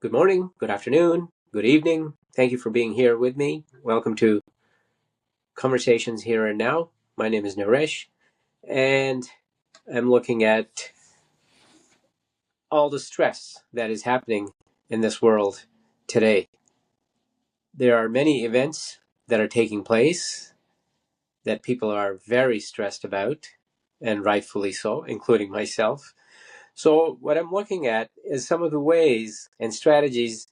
Good morning, good afternoon, good evening. Thank you for being here with me. Welcome to Conversations Here and Now. My name is Naresh, and I'm looking at all the stress that is happening in this world today. There are many events that are taking place that people are very stressed about, and rightfully so, including myself. So, what I'm looking at is some of the ways and strategies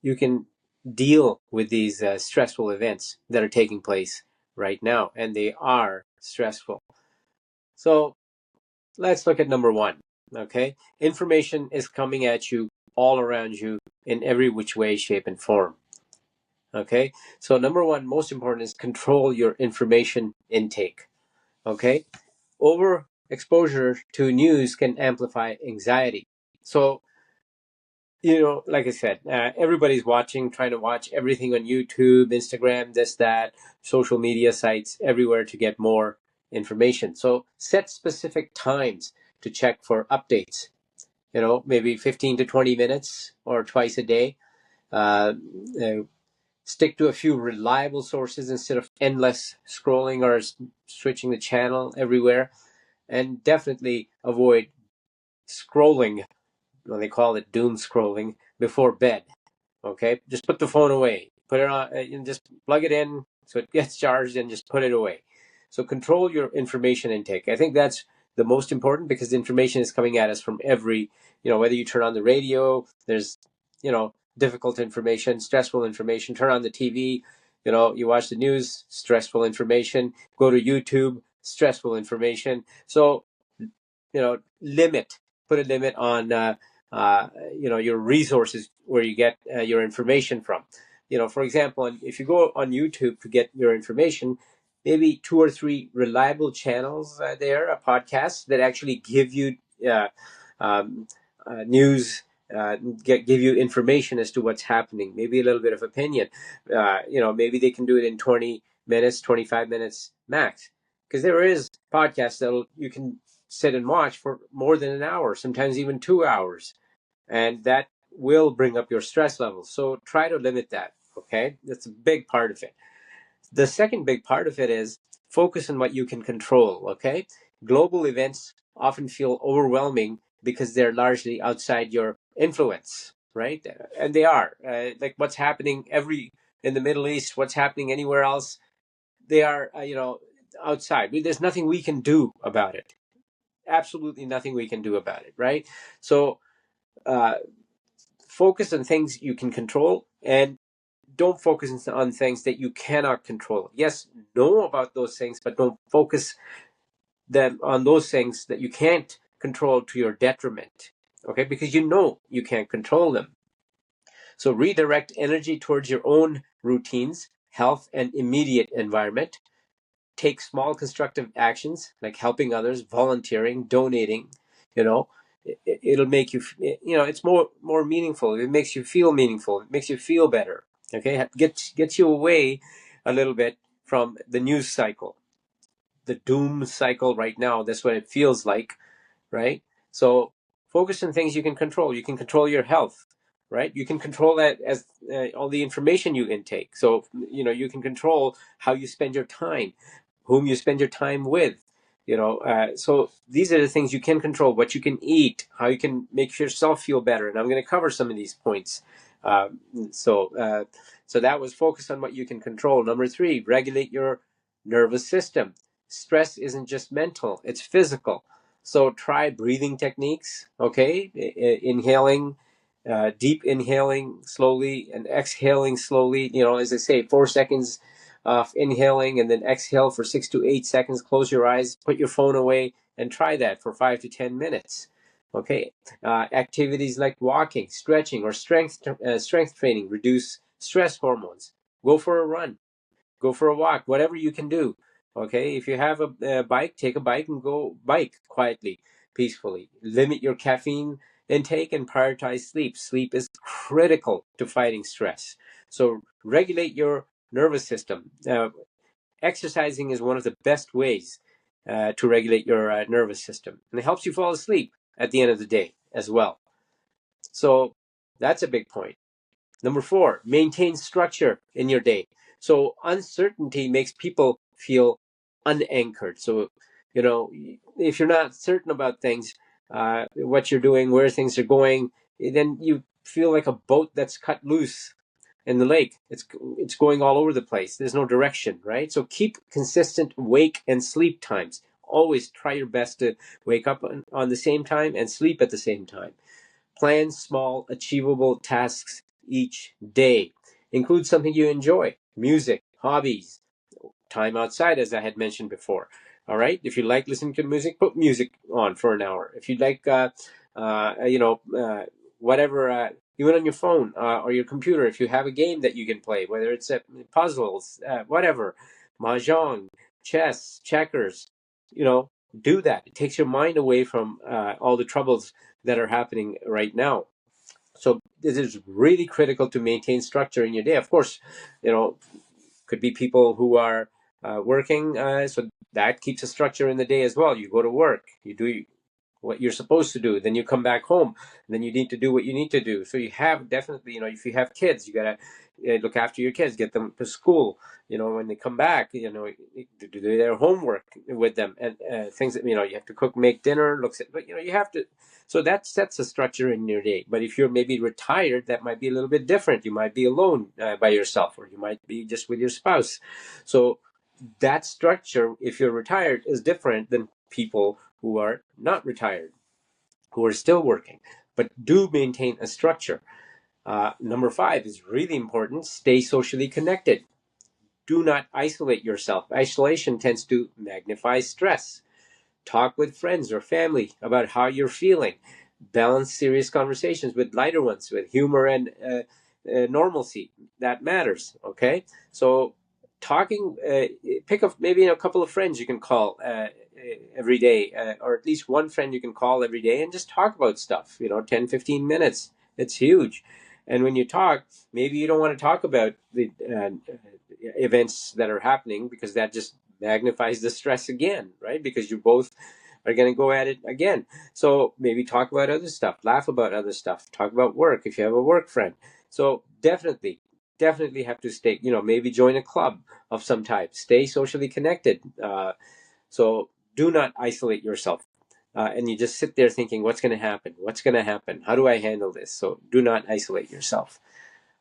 you can deal with these stressful events that are taking place right now, and they are stressful. So let's look at number one. Okay, information is coming at you all around you in every which way, shape, and form. Okay, so number one, most important, is control your information intake. Okay, over exposure to news can amplify anxiety. So like I said, everybody's watching, trying to watch everything on YouTube, Instagram, this, that, social media sites, everywhere to get more information. So set specific times to check for updates, maybe 15 to 20 minutes or twice a day. Uh, uh, Stick to a few reliable sources instead of endless scrolling or switching the channel everywhere. And definitely avoid scrolling, they call it doom scrolling, before bed. Okay, just put the phone away, put it on, and just plug it in so it gets charged, and just put it away. So control your information intake. I think that's the most important, because the information is coming at us from every, whether you turn on the radio, there's, difficult information, stressful information. Turn on the TV, you watch the news, stressful information. Go to YouTube, stressful information. So, put a limit on, your resources where you get your information from. For example, if you go on YouTube to get your information, maybe two or three reliable channels there, podcasts that actually give you uh, um, news, give you information as to what's happening, maybe a little bit of opinion. Maybe they can do it in 20 minutes, 25 minutes max. Because there is podcasts that you can sit and watch for more than an hour, sometimes even 2 hours, and that will bring up your stress levels. So try to limit that. Okay, that's a big part of it. The second big part of it is focus on what you can control. Okay, global events often feel overwhelming because they're largely outside your influence, right? And they are, like what's happening in the Middle East, what's happening anywhere else, they are, outside. There's nothing we can do about it. Absolutely nothing we can do about it, right? So uh, focus on things you can control, and don't focus on things that you cannot control. Yes, know about those things, but don't focus them on those things that you can't control to your detriment. Okay, because you can't control them. So redirect energy towards your own routines, health, and immediate environment. Take small constructive actions like helping others, volunteering, donating. It'll make you, it's more meaningful. It makes you feel meaningful. It makes you feel better. Okay, gets you away a little bit from the news cycle, the doom cycle right now. That's what it feels like, right? So focus on things you can control. You can control your health, right? You can control that as all the information you intake. So you can control how you spend your time, whom you spend your time with. So these are the things you can control: what you can eat, how you can make yourself feel better. And I'm going to cover some of these points. So so that was focus on what you can control. Number three, regulate your nervous system. Stress isn't just mental; it's physical. So try breathing techniques. Okay, inhaling, deep inhaling slowly and exhaling slowly. As I say, 4 seconds of inhaling, and then exhale for 6 to 8 seconds. Close your eyes, put your phone away, and try that for 5 to 10 minutes. Okay, activities like walking, stretching, or strength training reduce stress hormones. Go for a run, go for a walk, whatever you can do. Okay, if you have a bike, take a bike and go bike quietly, peacefully. Limit your caffeine intake and prioritize sleep. Sleep is critical to fighting stress. So regulate your nervous system. Exercising is one of the best ways to regulate your nervous system, and it helps you fall asleep at the end of the day as well. So That's a big point. Number 4, maintain structure in your day. So uncertainty makes people feel unanchored. So, if you're not certain about things, what you're doing, where things are going, then you feel like a boat that's cut loose in the lake. It's going all over the place. There's no direction, right? So keep consistent wake and sleep times. Always try your best to wake up on the same time and sleep at the same time. Plan small, achievable tasks each day. Include something you enjoy: music, hobbies, time outside, as I had mentioned before. All right. If you like listening to music, put music on for an hour. If you like, whatever, even on your phone or your computer, if you have a game that you can play, whether it's puzzles, whatever, mahjong, chess, checkers, do that. It takes your mind away from all the troubles that are happening right now. So this is really critical to maintain structure in your day. Of course, could be people who are working, so that keeps a structure in the day as well. You go to work, you do what you're supposed to do, then you come back home, and then you need to do what you need to do. So you have definitely, if you have kids, you gotta look after your kids, get them to school. When they come back, do their homework with them, and things that you have to cook, make dinner, but you have to. So that sets a structure in your day. But if you're maybe retired, that might be a little bit different. You might be alone by yourself, or you might be just with your spouse. So that structure, if you're retired, is different than people who are not retired, who are still working, but do maintain a structure. Number 5 is really important. Stay socially connected. Do not isolate yourself. Isolation tends to magnify stress. Talk with friends or family about how you're feeling. Balance serious conversations with lighter ones, with humor and normalcy. That matters, okay? So talking, pick up maybe a couple of friends you can call every day, or at least one friend you can call every day, and just talk about stuff, 10, 15 minutes. It's huge. And when you talk, maybe you don't want to talk about the events that are happening, because that just magnifies the stress again, right? Because you both are going to go at it again. So maybe talk about other stuff, laugh about other stuff, talk about work if you have a work friend. So definitely have to stay, maybe join a club of some type, stay socially connected. So do not isolate yourself. And you just sit there thinking, what's going to happen? What's going to happen? How do I handle this? So do not isolate yourself.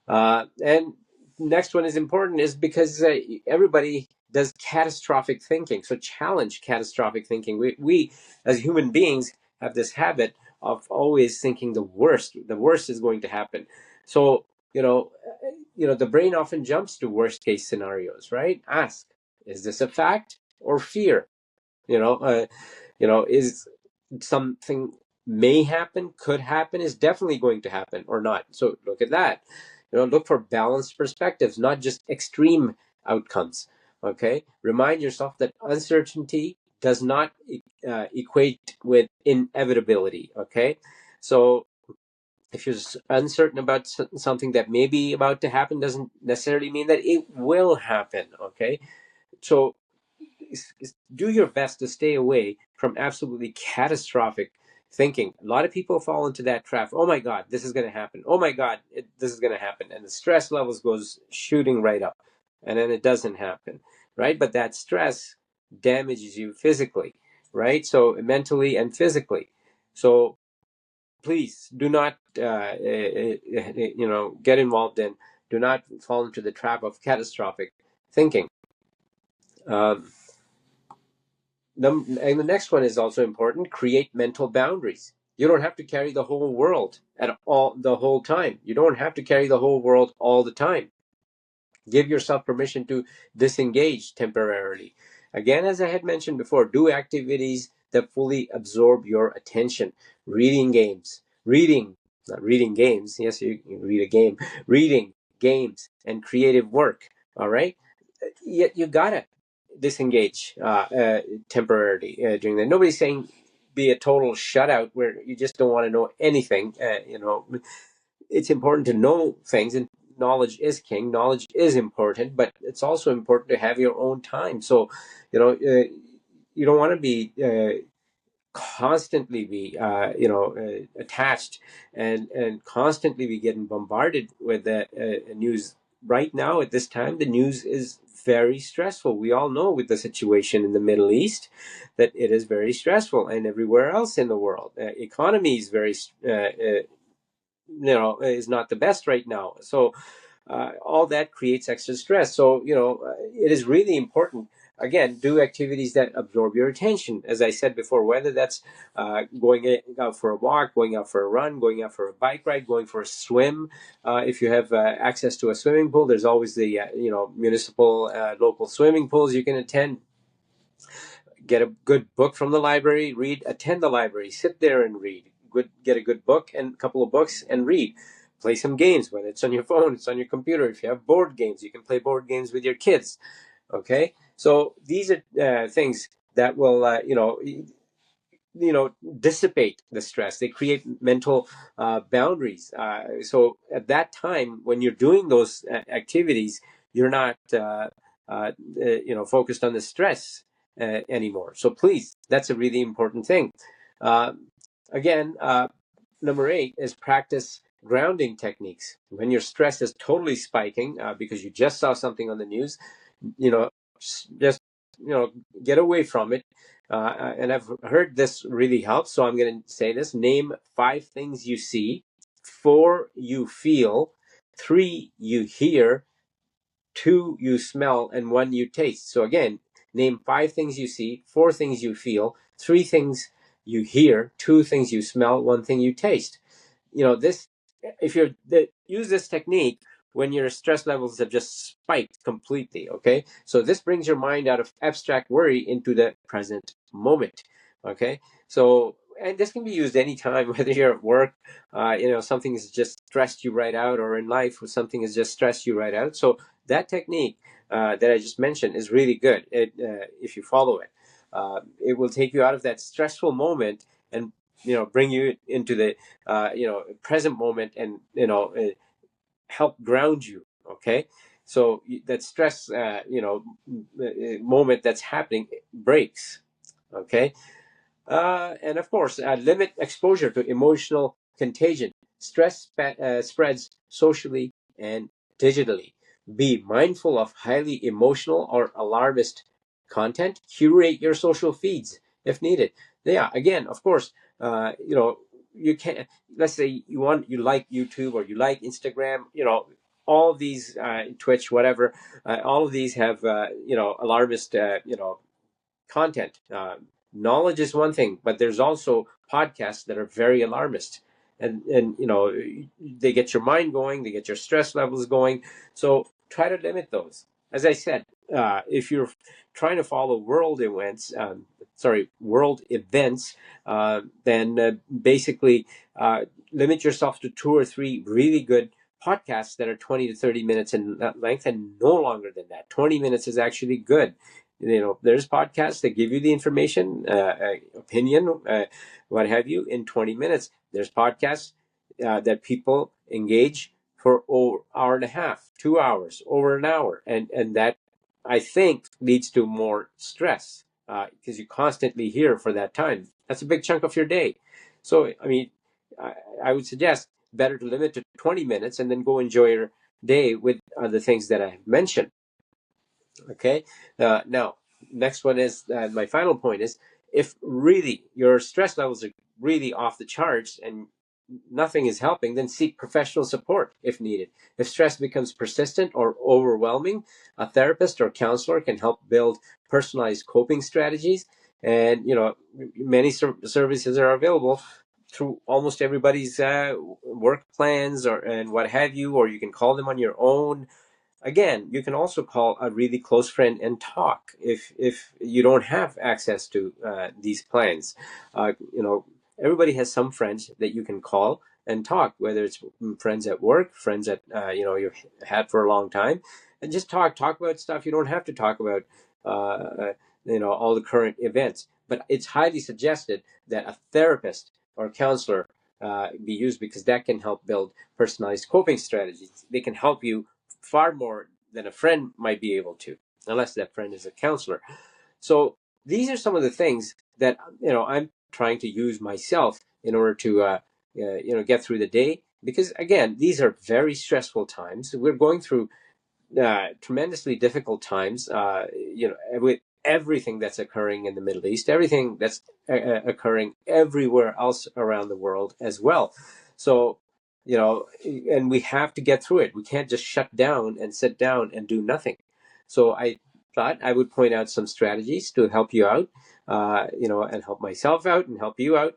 And next one is important, is because everybody does catastrophic thinking. So challenge catastrophic thinking. We as human beings have this habit of always thinking the worst. The worst is going to happen. So the brain often jumps to worst case scenarios, right? Ask, is this a fact or fear? Is something may happen, could happen, is definitely going to happen, or not. So look at that. Look for balanced perspectives, not just extreme outcomes. Okay. Remind yourself that uncertainty does not equate with inevitability. Okay. So if you're uncertain about something that may be about to happen, doesn't necessarily mean that it will happen. Okay. So do your best to stay away from absolutely catastrophic thinking. A lot of people fall into that trap. Oh my God, this is going to happen. Oh my God, this is going to happen. And the stress levels goes shooting right up. And then it doesn't happen, right? But that stress damages you physically, right? So mentally and physically. So please do not, get involved in, do not fall into the trap of catastrophic thinking. Um, and the next one is also important. Create mental boundaries. You don't have to carry the whole world at all the whole time. You don't have to carry the whole world all the time. Give yourself permission to disengage temporarily. Again, as I had mentioned before, do activities that fully absorb your attention. Not reading games. Yes, you read a game. Reading, games, and creative work. All right. Yet you gotta disengage temporarily during that. Nobody's saying be a total shutout where you just don't want to know anything. It's important to know things, and knowledge is king. Knowledge is important, but it's also important to have your own time. So, you don't want to be constantly be attached and constantly be getting bombarded with the news. Right now at this time, the news is very stressful. We all know with the situation in the Middle East that it is very stressful, and everywhere else in the world, economy is very is not the best right now. So all that creates extra stress. So, it is really important. Again, do activities that absorb your attention. As I said before, whether that's going out for a walk, going out for a run, going out for a bike ride, going for a swim. If you have access to a swimming pool, there's always the municipal local swimming pools you can attend. Get a good book from the library, read, attend the library, sit there and read. Get a good book and a couple of books and read. Play some games, whether it's on your phone, it's on your computer. If you have board games, you can play board games with your kids. Okay, so these are things that will, dissipate the stress. They create mental boundaries. So at that time, when you're doing those activities, you're not, focused on the stress anymore. So please, that's a really important thing. Uh, Again, number 8 is practice grounding techniques. When your stress is totally spiking because you just saw something on the news, you know, just get away from it. And I've heard this really helps, so I'm going to say this: name 5 things you see, 4 you feel, 3 you hear, 2 you smell, and 1 you taste. So again, name 5 things you see, 4 things you feel, 3 things you hear, 2 things you smell, 1 thing you taste. This, if you're use this technique when your stress levels have just spiked completely. Okay, so this brings your mind out of abstract worry into the present moment. Okay, so, and this can be used anytime, whether you're at work, something has just stressed you right out, or in life something has just stressed you right out. So that technique that I just mentioned is really good. If you follow it, it will take you out of that stressful moment and bring you into the present moment, and help ground you. Okay, so that stress moment that's happening breaks. Okay, and of course, limit exposure to emotional contagion. Stress spreads socially and digitally. Be mindful of highly emotional or alarmist content. Curate your social feeds if needed. Yeah, again, of course, you can. Let's say you like YouTube, or you like Instagram. All of these, Twitch, whatever. All of these have alarmist content. Knowledge is one thing, but there's also podcasts that are very alarmist, and they get your mind going, they get your stress levels going. So try to limit those. As I said, if you're trying to follow world events, then basically limit yourself to 2 or 3 really good podcasts that are 20 to 30 minutes in length, and no longer than that. 20 minutes is actually good. There's podcasts that give you the information, opinion, what have you, in 20 minutes. There's podcasts that people engage for over hour and a half, 2 hours, over an hour, and that, I think, leads to more stress because you constantly hear for that time. That's a big chunk of your day. So, I mean, I would suggest better to limit to 20 minutes and then go enjoy your day with the things that I have mentioned. Okay. Now, next one is my final point is, if really your stress levels are really off the charts and nothing is helping, then seek professional support if needed. If stress becomes persistent or overwhelming, a therapist or counselor can help build personalized coping strategies. And, many services are available through almost everybody's work plans and what have you, or you can call them on your own. Again, you can also call a really close friend and talk if you don't have access to these plans. Everybody has some friends that you can call and talk, whether it's friends at work, friends that you've had for a long time, and just talk about stuff. You don't have to talk about all the current events, but it's highly suggested that a therapist or counselor be used, because that can help build personalized coping strategies. They can help you far more than a friend might be able to, unless that friend is a counselor. So these are some of the things that I'm trying to use myself in order to get through the day, because again, these are very stressful times. We're going through tremendously difficult times, with everything that's occurring in the Middle East, everything that's occurring everywhere else around the world as well. So, and we have to get through it. We can't just shut down and sit down and do nothing. So I thought I would point out some strategies to help you out, and help myself out and help you out,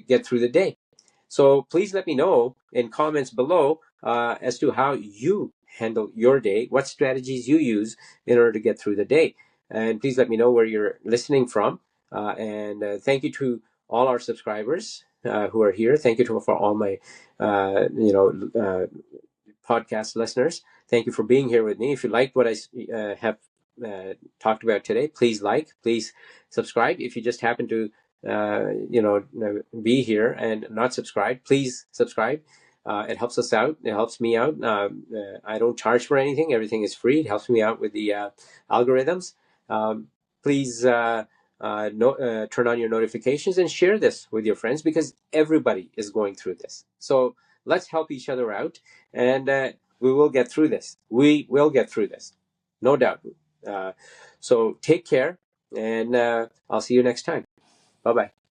get through the day. So please let me know in comments below as to how you handle your day, what strategies you use in order to get through the day. And please let me know where you're listening from. And thank you to all our subscribers who are here. Thank you for all my, podcast listeners. Thank you for being here with me. If you liked what I have talked about today, please please subscribe. If you just happen to be here and not subscribe, please subscribe. It helps us out. It helps me out. I don't charge for anything. Everything is free. It helps me out with the algorithms. Please turn on your notifications and share this with your friends, because everybody is going through this. So let's help each other out, and we will get through this. We will get through this, no doubt. So take care, and I'll see you next time. Bye-bye.